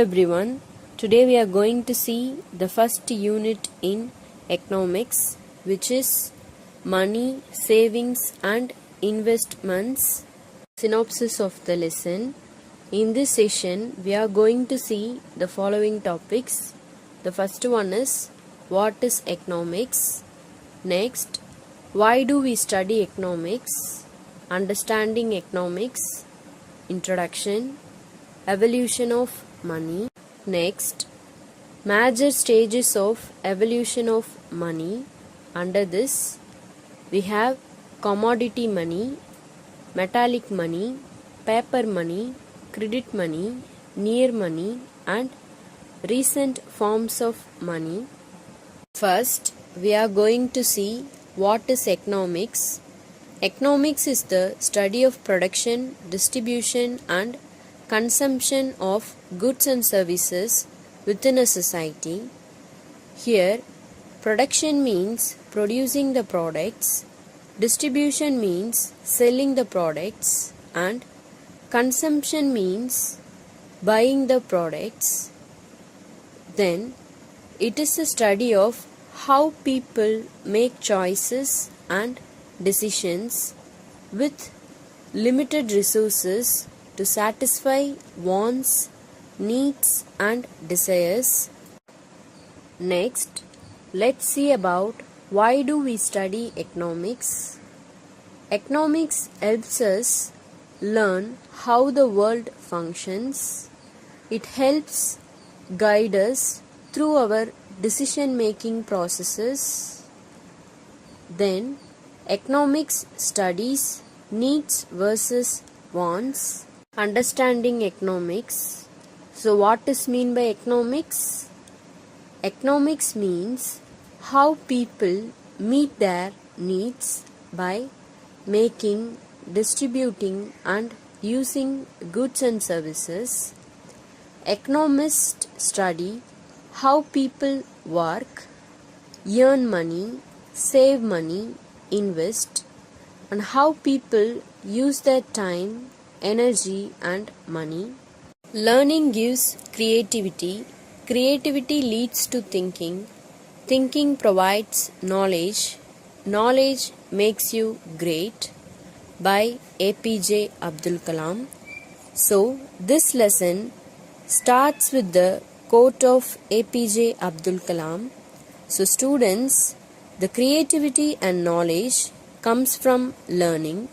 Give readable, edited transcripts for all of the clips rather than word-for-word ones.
Everyone, today we are going to see the first unit in economics, which is money, savings and investments. Synopsis of the lesson. In this session, we are going to see the following topics. The first one is what is economics? Next, why do we study economics? Understanding economics. Introduction. Evolution of money. Next, major stages of evolution of money. Under this, we have commodity money, metallic money, paper money, credit money, near money, and recent forms of money. First, we are going to see what is economics. Economics is the study of production, distribution, and consumption of goods and services within a society. Here, production means producing the products, distribution means selling the products, and consumption means buying the products. Then, it is a study of how people make choices and decisions with limited resources to satisfy wants, needs and desires. Next, let's see about why do we study economics. Economics helps us learn how the world functions. It helps guide us through our decision-making processes. Then, economics studies needs versus wants. Understanding economics. So what is mean by economics? Economics means how people meet their needs by making, distributing and using goods and services. Economists study how people work, earn money, save money, invest, and how people use their time, energy and money. Learning gives creativity. Creativity leads to thinking. Thinking provides knowledge. Knowledge makes you great. By APJ Abdul Kalam. So, this lesson starts with the quote of APJ Abdul Kalam. So, students, the creativity and knowledge comes from learning,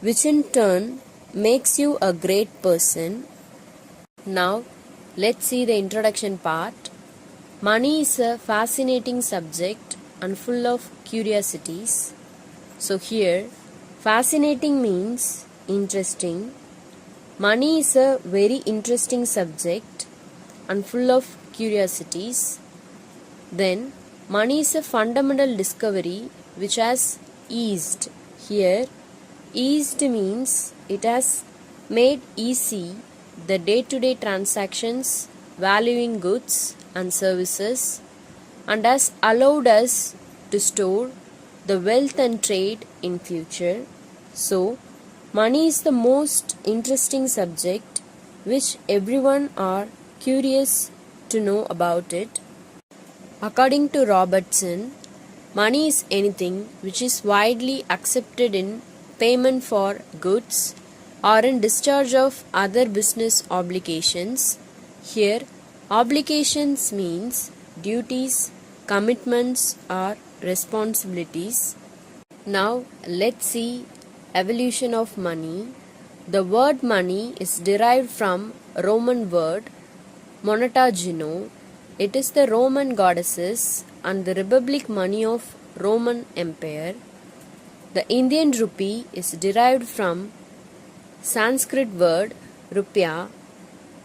which in turn makes you a great person. Now, let's see the introduction part. Money is a fascinating subject and full of curiosities. So here, fascinating means interesting. Money is a very interesting subject and full of curiosities. Then, money is a fundamental discovery which has eased. Here, eased means it has made easy the day-to-day transactions valuing goods and services and has allowed us to store the wealth and trade in future. So, money is the most interesting subject which everyone are curious to know about it. According to Robertson, money is anything which is widely accepted in payment for goods or in discharge of other business obligations. Here, obligations means duties, commitments or responsibilities. Now, let's see evolution of money. The word money is derived from Roman word moneta gino. It is the Roman goddesses and the republic money of Roman Empire. The Indian rupee is derived from Sanskrit word rupya,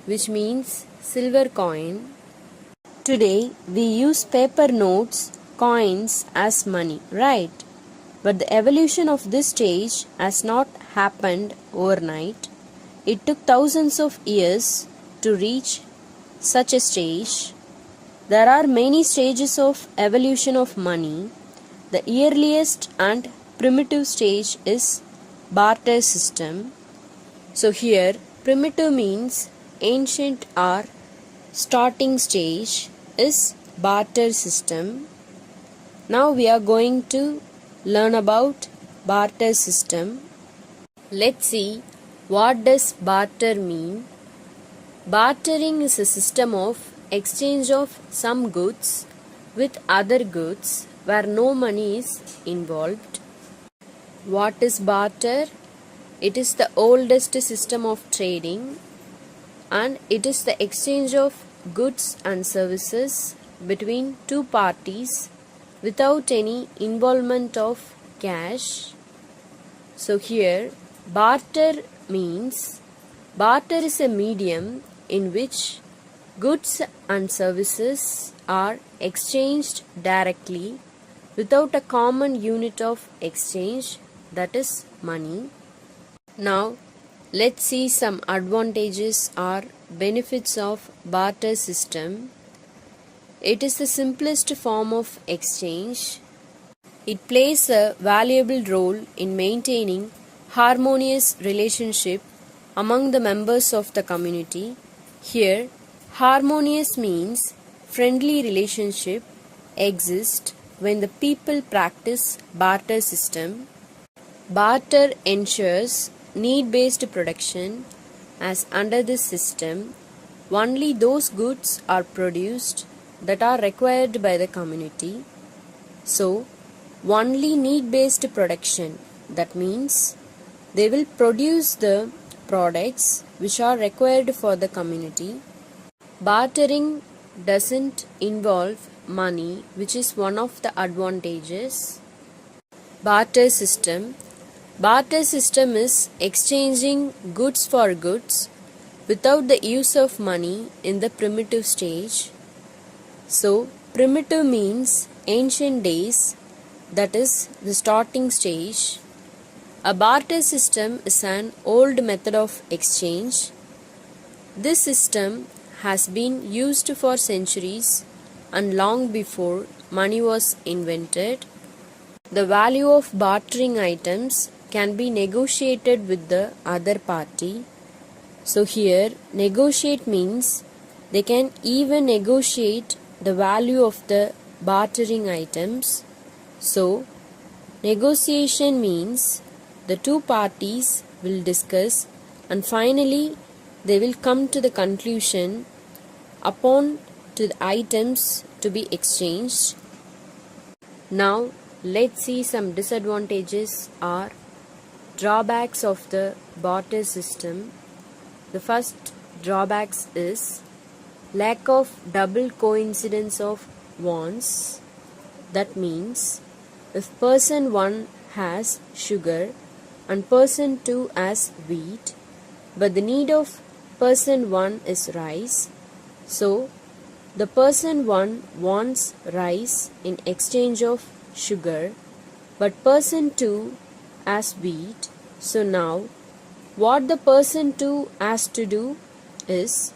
which means silver coin. Today we use paper notes, coins as money, right? But the evolution of this stage has not happened overnight. It took thousands of years to reach such a stage. There are many stages of evolution of money. The earliest and primitive stage is barter system. So here primitive means ancient or starting stage is barter system. Now we are going to learn about barter system. Let's see what does barter mean. Bartering is a system of exchange of some goods with other goods where no money is involved. What is barter? It is the oldest system of trading, and it is the exchange of goods and services between two parties without any involvement of cash. So here barter means barter is a medium in which goods and services are exchanged directly without a common unit of exchange, that is money. Now let's see some advantages or benefits of barter system. It is the simplest form of exchange. It plays a valuable role in maintaining harmonious relationship among the members of the community. Here, harmonious means friendly relationship exists when the people practice barter system. Barter ensures need-based production, as under this system only those goods are produced that are required by the community. So only need-based production, that means they will produce the products which are required for the community. Bartering doesn't involve money, which is one of the advantages. Barter system. Barter system is exchanging goods for goods without the use of money in the primitive stage. So primitive means ancient days, that is the starting stage. A barter system is an old method of exchange. This system has been used for centuries and long before money was invented. The value of bartering items can be negotiated with the other party. So here negotiate means they can even negotiate the value of the bartering items. So negotiation means the two parties will discuss and finally they will come to the conclusion upon to the items to be exchanged. Now let's see some disadvantages or drawbacks of the barter system. The first drawbacks is lack of double coincidence of wants. That means if person 1 has sugar and person 2 has wheat, but the need of person 1 is rice, so the person 1 wants rice in exchange of sugar, but person 2 as wheat. So now what the person 2 has to do is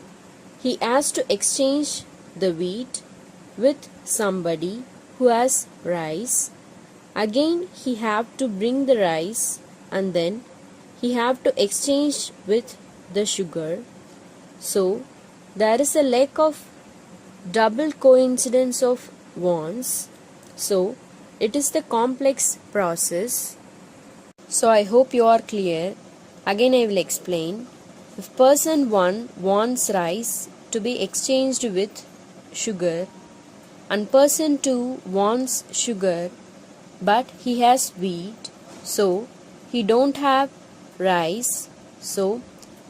he has to exchange the wheat with somebody who has rice. Again he have to bring the rice and then he have to exchange with the sugar. So there is a lack of double coincidence of wants. So it is the complex process. So I hope you are clear. Again I will explain. If person 1 wants rice to be exchanged with sugar and person 2 wants sugar but he has wheat, so he don't have rice, so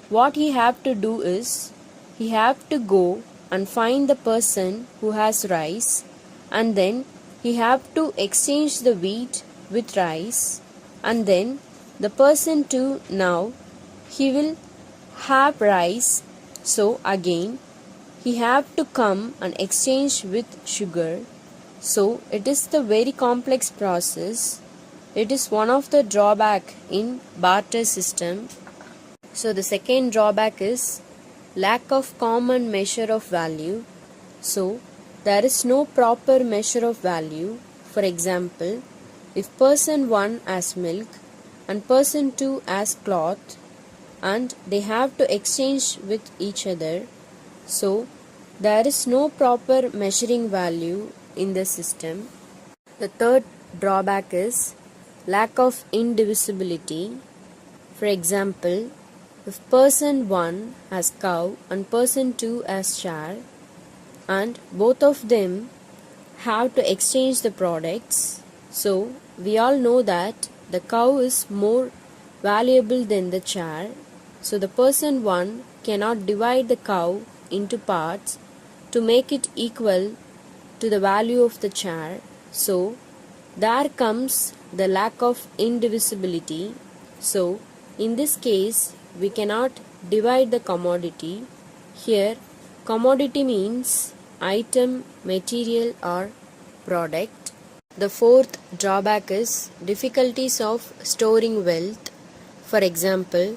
what he have to do is he have to go and find the person who has rice and then he have to exchange the wheat with rice, and then the person 2 now he will have rice, so again he have to come and exchange with sugar. So it is the very complex process. It is one of the drawback in barter system. So the second drawback is lack of common measure of value. So there is no proper measure of value. For example, if person 1 has milk and person 2 has cloth and they have to exchange with each other, so There is no proper measuring value in the system. The third drawback is lack of indivisibility. For example, if person 1 has cow and person 2 has chair, and both of them have to exchange the products, so we all know that the cow is more valuable than the chair, so the person 1 cannot divide the cow into parts to make it equal to the value of the chair. So there comes the lack of indivisibility. So in this case we cannot divide the commodity. Here commodity means item, material or product. The fourth drawback is difficulties of storing wealth. For example,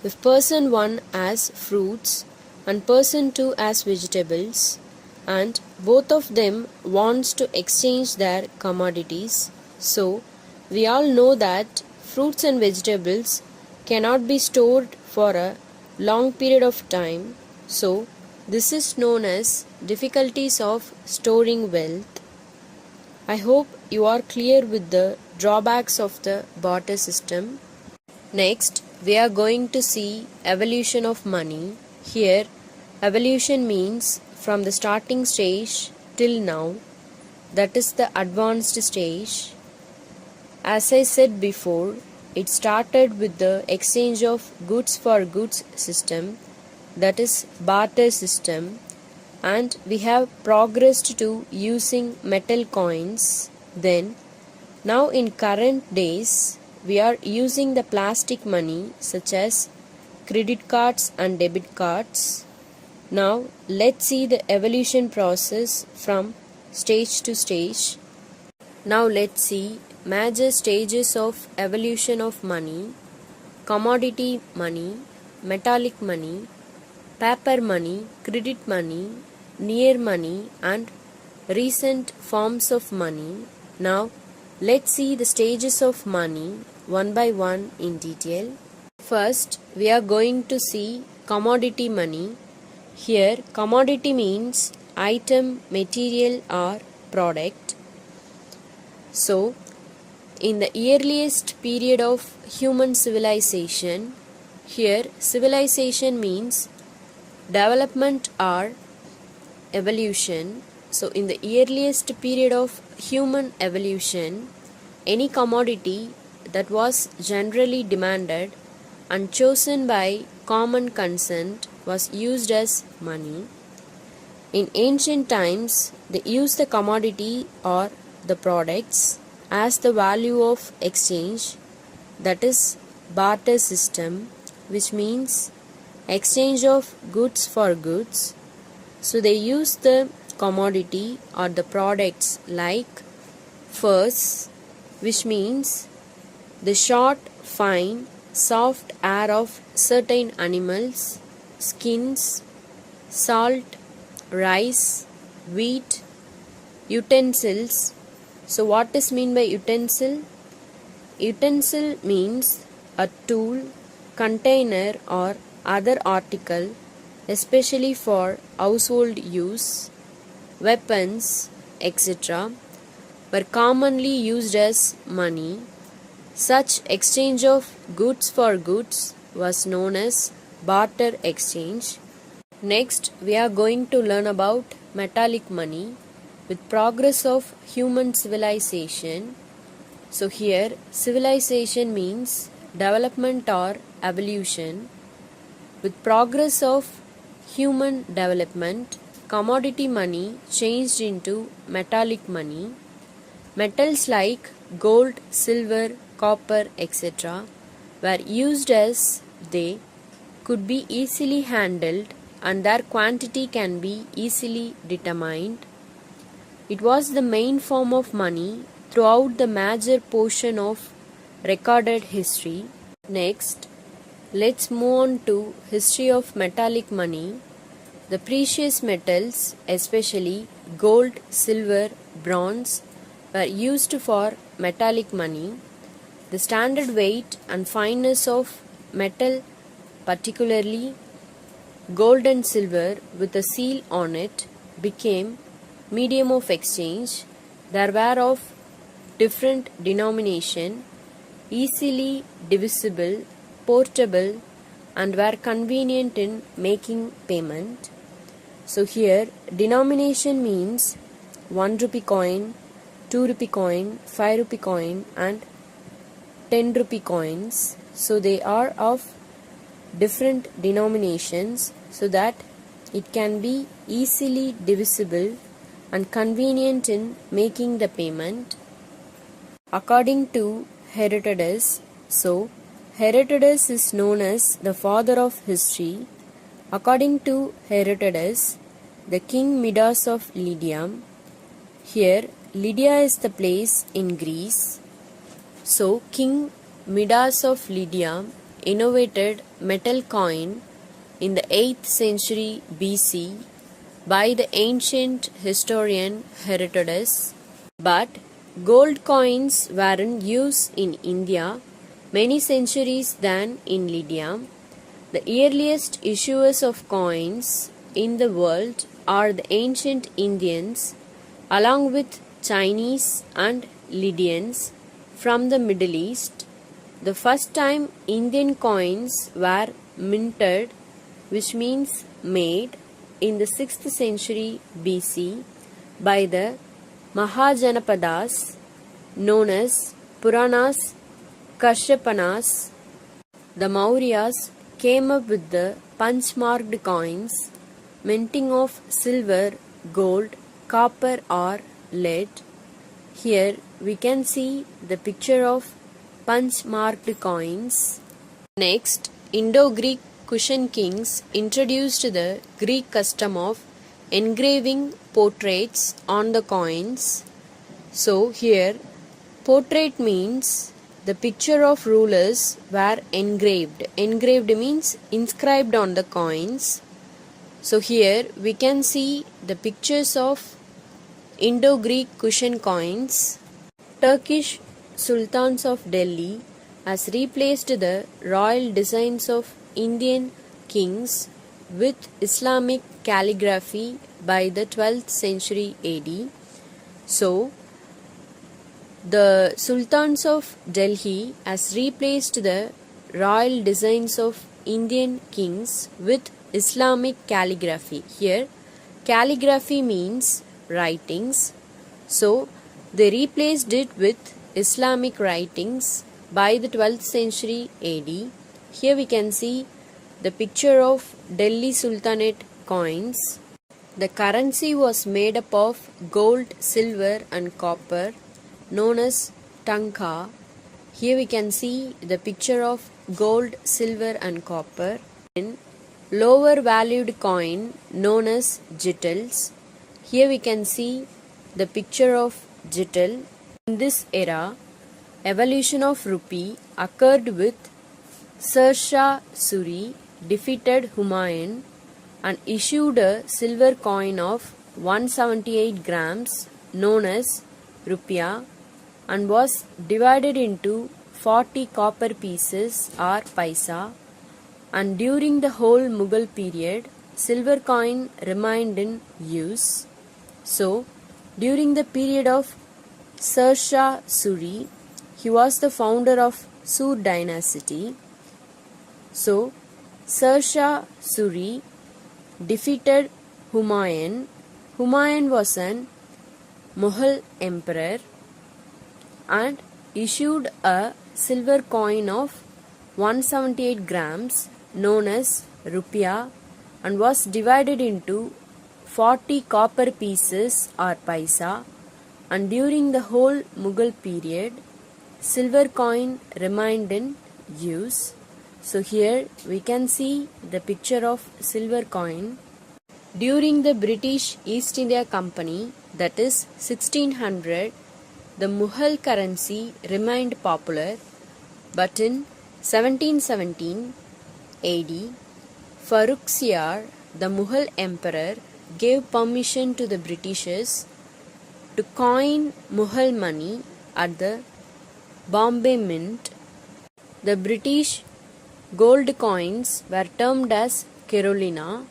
if person 1 has fruits and person 2 has vegetables, and both of them wants to exchange their commodities, so we all know that fruits and vegetables cannot be stored for a long period of time, so this is known as difficulties of storing wealth. I hope you are clear with the drawbacks of the barter system. Next, we are going to see evolution of money. Here, evolution means from the starting stage till now, that is the advanced stage. As I said before, it started with the exchange of goods for goods system, that is barter system, and we have progressed to using metal coins. Then now in current days we are using the plastic money such as credit cards and debit cards. Now let's see the evolution process from stage to stage. Now let's see major stages of evolution of money: commodity money, metallic money, paper money, credit money, near money and recent forms of money. Now let's see the stages of money one by one in detail. First, we are going to see commodity money. Here commodity means item, material or product. So in the earliest period of human civilization, here civilization means development or evolution. So in the earliest period of human evolution, any commodity that was generally demanded and chosen by common consent was used as money. In ancient times, they used the commodity or the products as the value of exchange, that is barter system, which means exchange of goods for goods. So they use the commodity or the products like furs, which means the short, fine, soft hair of certain animals, skins, salt, rice, wheat, utensils. So what is mean by utensil? Utensil means a tool, container or other article, especially for household use. Weapons, etc., were commonly used as money. Such exchange of goods for goods was known as barter exchange. Next, we are going to learn about metallic money. With progress of human civilization, so here civilization means development or evolution. With progress of human development, commodity money changed into metallic money. Metals like gold, silver, copper, etc. were used as they could be easily handled and their quantity can be easily determined. It was the main form of money throughout the major portion of recorded history. Next, let's move on to history of metallic money. The precious metals, especially gold, silver, bronze, were used for metallic money. The standard weight and fineness of metal, particularly gold and silver with a seal on it became medium of exchange. There were of different denomination, easily divisible, portable, and were convenient in making payment. So here denomination means 1 rupee coin, 2 rupee coin, 5 rupee coin, and 10 rupee coins. So they are of different denominations so that it can be easily divisible and convenient in making the payment. According to Herodotus, so Herodotus is known as the father of history. According to Herodotus, the king Midas of Lydia, here Lydia is the place in Greece. So King Midas of Lydia innovated metal coin in the 8th century BC by the ancient historian Herodotus. But gold coins were in use in India many centuries than in Lydia. The earliest issuers of coins in the world are the ancient Indians along with Chinese and Lydians from the Middle East. The first time Indian coins were minted, which means made, in the 6th century BC by the Mahajanapadas known as Puranas Kashyapanas. The Mauryas came up with the punch-marked coins, minting of silver, gold, copper or lead. Here we can see the picture of punch-marked coins. Next, Indo-Greek Kushan kings introduced the Greek custom of engraving portraits on the coins. So here, portrait means the picture of rulers were engraved. Engraved means inscribed on the coins. So here we can see the pictures of Indo-Greek Kushan coins. Turkish sultans of Delhi has replaced the royal designs of Indian kings with Islamic calligraphy by the 12th century AD. So the sultans of Delhi has replaced the royal designs of Indian kings with Islamic calligraphy. Here calligraphy means writings. So they replaced it with Islamic writings by the 12th century AD. Here we can see the picture of Delhi Sultanate coins. The currency was made up of gold, silver and copper known as tanka. Here we can see the picture of gold, silver and copper. In lower valued coin known as jittals. Here we can see the picture of jittal. In this era, evolution of rupee occurred with Sher Shah Suri defeated Humayun and issued a silver coin of 178 grams known as rupiah and was divided into 40 copper pieces or paisa, and during the whole Mughal period silver coin remained in use. So during the period of Sher Shah Suri, he was the founder of Sur dynasty. So Sher Shah Suri defeated Humayun. Humayun was an Mughal emperor and issued a silver coin of 178 grams known as rupiah and was divided into 40 copper pieces or paisa, and during the whole Mughal period silver coin remained in use. So here we can see the picture of silver coin. During the British East India Company, that is 1600, the Mughal currency remained popular, but in 1717 AD, Farrukhsiyar, the Mughal emperor, gave permission to the Britishers to coin Mughal money at the Bombay Mint. The British gold coins were termed as Carolina.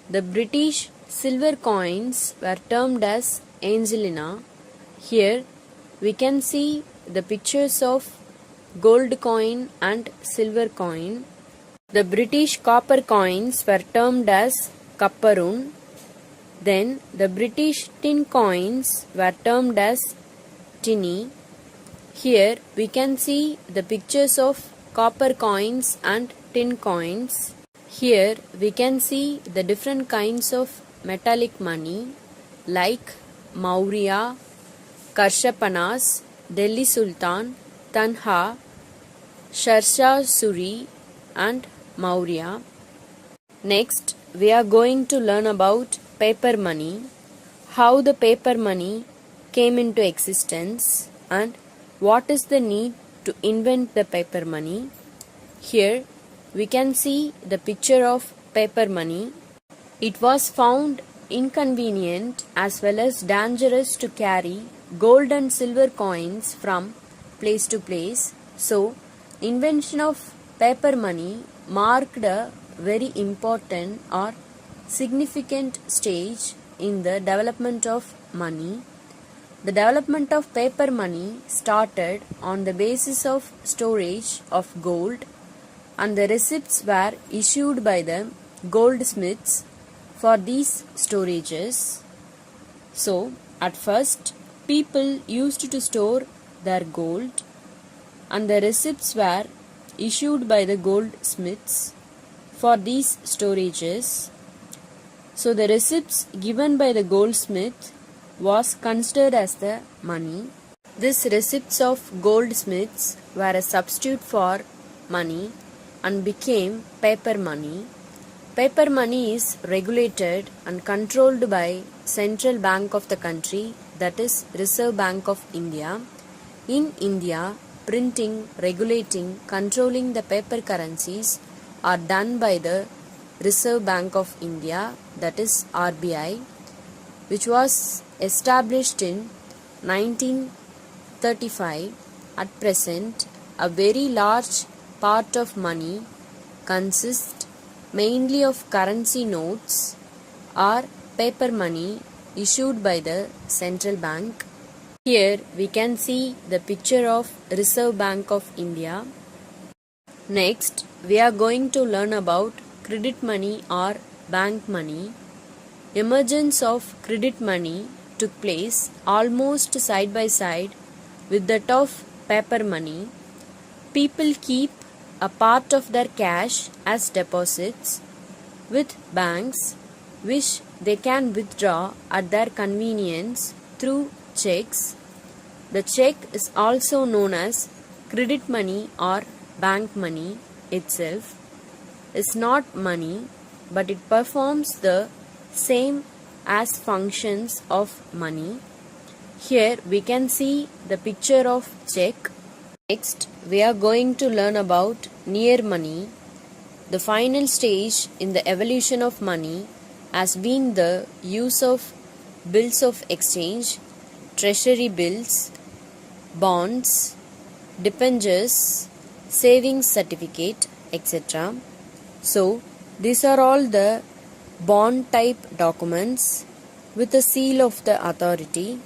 The British silver coins were termed as Angelina. Here we can see the pictures of gold coin and silver coin. The British copper coins were termed as Kapparun. Then the British tin coins were termed as Tinny. Here we can see the pictures of copper coins and tin coins. Here we can see the different kinds of metallic money like Maurya, Karshapanas, Delhi Sultan, Tanha, Sharshah Suri and Maurya. Next, we are going to learn about paper money, how the paper money came into existence and what is the need to invent the paper money. Here we can see the picture of paper money. It was found inconvenient as well as dangerous to carry gold and silver coins from place to place. So, invention of paper money marked a very important or significant stage in the development of money. The development of paper money started on the basis of storage of gold, and the receipts were issued by the goldsmiths for these storages. So, at first, people used to store their gold, and the receipts were issued by the goldsmiths for these storages. So, the receipts given by the goldsmith was considered as the money. These receipts of goldsmiths were a substitute for money and became paper money. Paper money is regulated and controlled by Central Bank of the country, that is Reserve Bank of India. In India, printing, regulating, controlling the paper currencies are done by the Reserve Bank of India, that is RBI, which was established in 1935. At present, a very large part of money consists mainly of currency notes or paper money issued by the central bank. Here we can see the picture of Reserve Bank of India. Next, we are going to learn about credit money or bank money. Emergence of credit money took place almost side by side with that of paper money. People keep a part of their cash as deposits with banks, which they can withdraw at their convenience through checks. The check is also known as credit money or bank money. Itself is not money, but it performs the same as functions of money. Here we can see the picture of check. Next, we are going to learn about near money. The final stage in the evolution of money has been the use of bills of exchange, treasury bills, bonds, debentures, savings certificate, etc. So, these are all the bond type documents with the seal of the authority.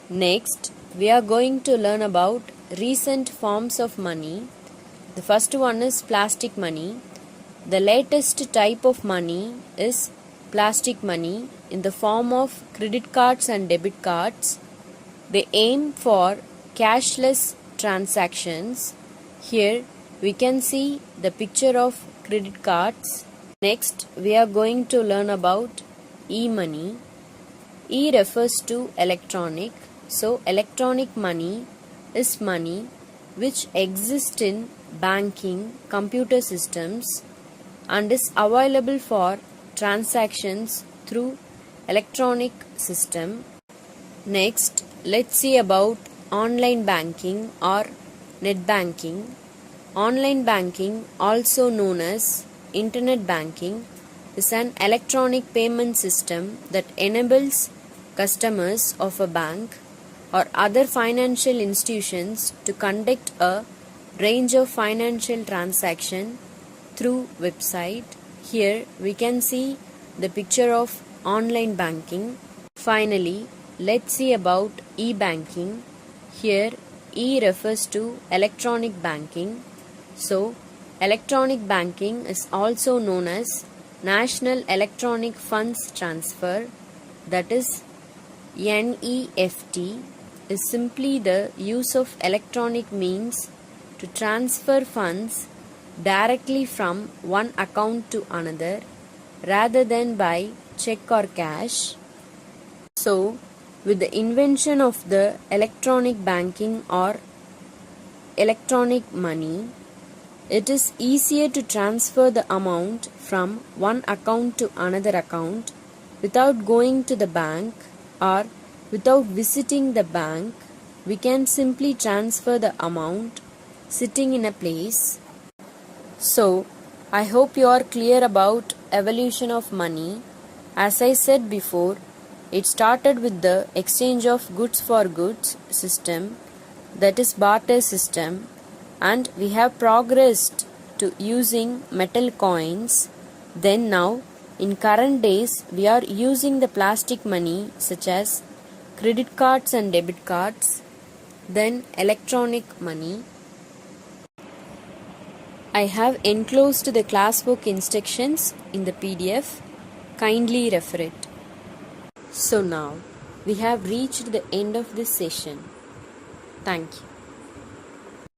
Next, we are going to learn about recent forms of money. The first one is plastic money. The latest type of money is plastic money in the form of credit cards and debit cards. They aim for cashless transactions. Here we can see the picture of credit cards. Next, we are going to learn about e-money. E refers to electronic. So, electronic money is money which exists in banking, computer systems and is available for transactions through electronic system. Next, let's see about online banking or net banking. Online banking, also known as internet banking, is an electronic payment system that enables customers of a bank or other financial institutions to conduct a range of financial transactions through website. Here we can see the picture of online banking. Finally, let's see about e-banking. Here E refers to electronic banking. So, electronic banking is also known as National Electronic Funds Transfer, that is NEFT, is simply the use of electronic means to transfer funds directly from one account to another rather than by check or cash. So, with the invention of the electronic banking or electronic money, it is easier to transfer the amount from one account to another account without going to the bank or without visiting the bank. We can simply transfer the amount sitting in a place. So, I hope you are clear about evolution of money. As I said before, it started with the exchange of goods for goods system, that is barter system, and we have progressed to using metal coins. Then now in current days we are using the plastic money such as credit cards and debit cards, then electronic money. I have enclosed the classwork instructions in the PDF. Kindly refer it. So now we have reached the end of this session. Thank you.